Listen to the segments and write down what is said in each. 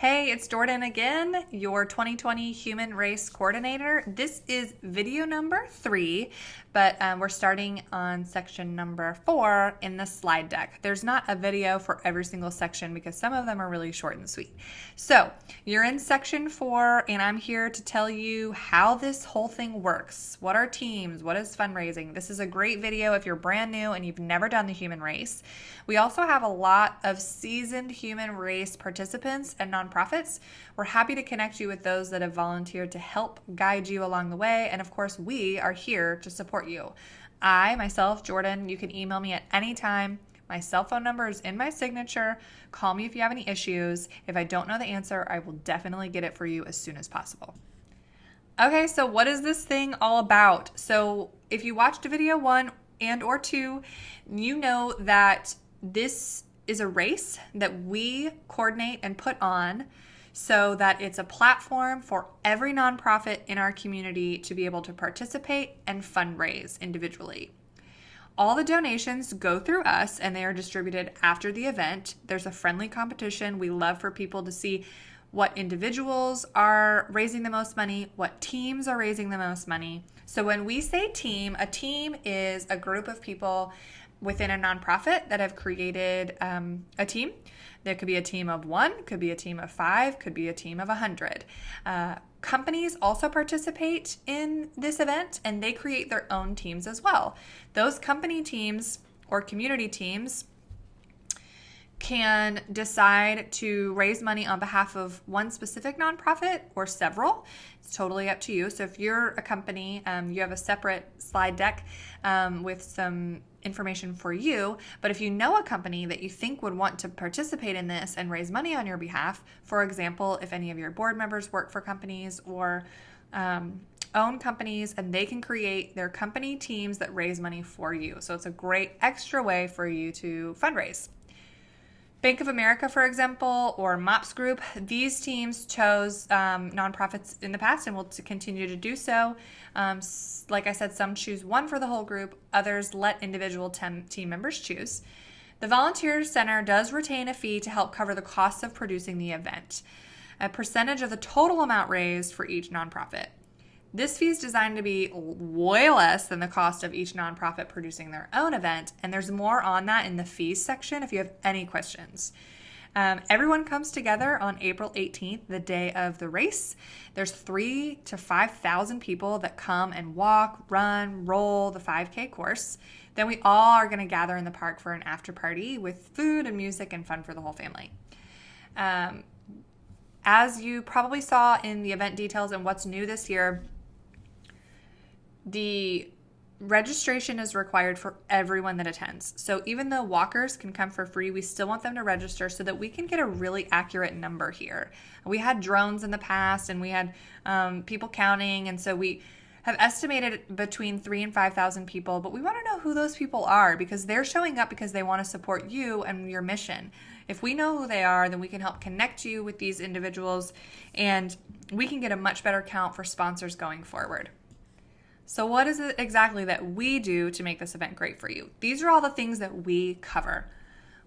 Hey, it's Jordan again, your 2020 Human Race Coordinator. This is video number 3, but we're starting on section number 4 in the slide deck. There's not a video for every single section because some of them are really short and sweet. So you're in section 4, and I'm here to tell you how this whole thing works. What are teams? What is fundraising? This is a great video if you're brand new and you've never done the human race. We also have a lot of seasoned human race participants and nonprofits. We're happy to connect you with those that have volunteered to help guide you along the way. And of course, we are here to support you. I, myself, Jordan, you can email me at any time. My cell phone number is in my signature. Call me if you have any issues. If I don't know the answer, I will definitely get it for you as soon as possible. Okay, so what is this thing all about? So if you watched video 1 and or 2, you know that this is a race that we coordinate and put on so that it's a platform for every nonprofit in our community to be able to participate and fundraise individually. All the donations go through us and they are distributed after the event. There's a friendly competition. We love for people to see what individuals are raising the most money, what teams are raising the most money. So when we say team, a team is a group of people within a nonprofit that have created a team. There could be a team of 1, could be a team of 5, could be a team of 100. Companies also participate in this event and they create their own teams as well. Those company teams or community teams can decide to raise money on behalf of one specific nonprofit or several. It's totally up to you. So if you're a company, you have a separate slide deck with some information for you. But if you know a company that you think would want to participate in this and raise money on your behalf, for example, if any of your board members work for companies or own companies, and they can create their company teams that raise money for you. So it's a great extra way for you to fundraise. Bank of America, for example, or MOPS Group, these teams chose nonprofits in the past and will continue to do so. Like I said, some choose one for the whole group. Others let individual team members choose. The Volunteer Center does retain a fee to help cover the costs of producing the event, a percentage of the total amount raised for each nonprofit. This fee is designed to be way less than the cost of each nonprofit producing their own event, and there's more on that in the fees section if you have any questions. Everyone comes together on April 18th, the day of the race. There's 3,000 to 5,000 people that come and walk, run, roll the 5K course. Then we all are going to gather in the park for an after party with food and music and fun for the whole family. As you probably saw in the event details and what's new this year, the registration is required for everyone that attends. So even though walkers can come for free, we still want them to register so that we can get a really accurate number here. We had drones in the past and we had people counting, and so we have estimated between 3,000 and 5,000 people, but we want to know who those people are because they're showing up because they want to support you and your mission. If we know who they are, then we can help connect you with these individuals and we can get a much better count for sponsors going forward. So what is it exactly that we do to make this event great for you? These are all the things that we cover.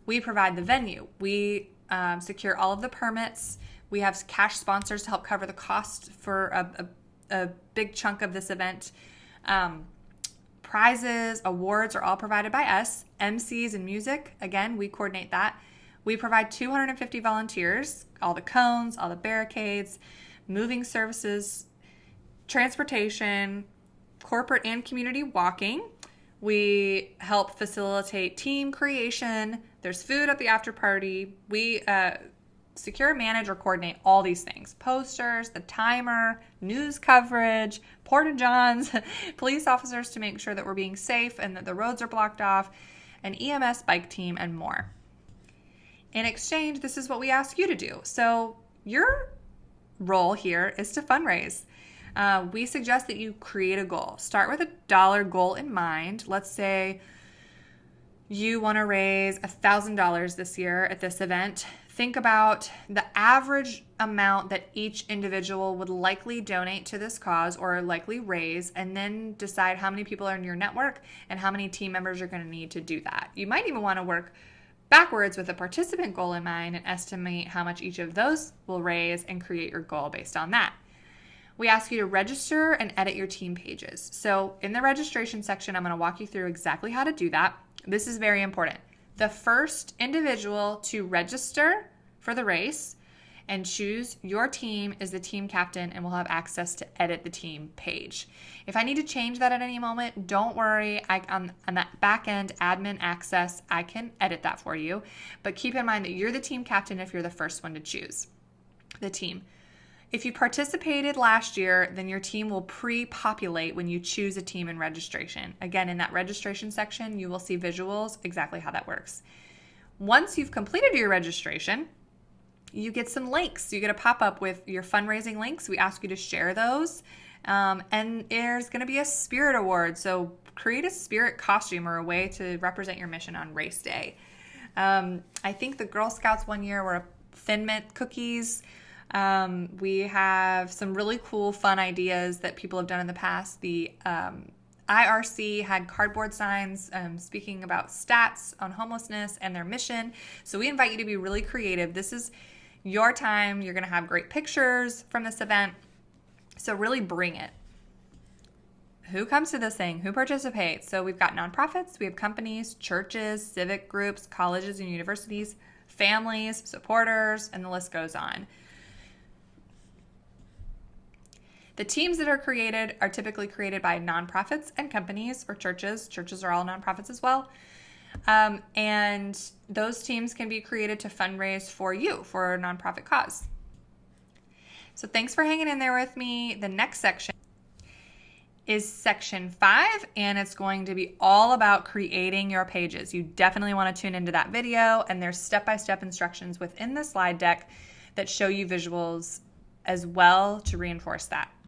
We provide the venue. We secure all of the permits. We have cash sponsors to help cover the cost for a big chunk of this event. Prizes, awards are all provided by us. MCs and music, again, we coordinate that. We provide 250 volunteers, all the cones, all the barricades, moving services, transportation, corporate and community walking. We help facilitate team creation. There's food at the after party. We secure, manage, or coordinate all these things. Posters, the timer, news coverage, porta-johns, police officers to make sure that we're being safe and that the roads are blocked off, an EMS bike team, and more. In exchange, this is what we ask you to do. So your role here is to fundraise. We suggest that you create a goal. Start with a dollar goal in mind. Let's say you want to raise $1,000 this year at this event. Think about the average amount that each individual would likely donate to this cause or likely raise, and then decide how many people are in your network and how many team members you're going to need to do that. You might even want to work backwards with a participant goal in mind and estimate how much each of those will raise and create your goal based on that. We ask you to register and edit your team pages. So in the registration section, I'm going to walk you through exactly how to do that. This is very important. The first individual to register for the race and choose your team is the team captain and will have access to edit the team page. If I need to change that at any moment, don't worry. On that back end admin access, I can edit that for you. But keep in mind that you're the team captain if you're the first one to choose the team. If you participated last year, then your team will pre-populate when you choose a team in registration. Again, in that registration section, you will see visuals, exactly how that works. Once you've completed your registration, you get some links. You get a pop-up with your fundraising links. We ask you to share those. And there's going to be a spirit award. So create a spirit costume or a way to represent your mission on race day. I think the Girl Scouts one year were Thin Mint cookies. We have some really cool, fun ideas that people have done in the past. The IRC had cardboard signs speaking about stats on homelessness and their mission. So we invite you to be really creative. This is your time. You're going to have great pictures from this event. So really bring it. Who comes to this thing? Who participates? So we've got nonprofits, we have companies, churches, civic groups, colleges and universities, families, supporters, and the list goes on. The teams that are created are typically created by nonprofits and companies or churches. Churches are all nonprofits as well. And those teams can be created to fundraise for you, for a nonprofit cause. So thanks for hanging in there with me. The next section is section 5, and it's going to be all about creating your pages. You definitely want to tune into that video, and there's step-by-step instructions within the slide deck that show you visuals as well to reinforce that.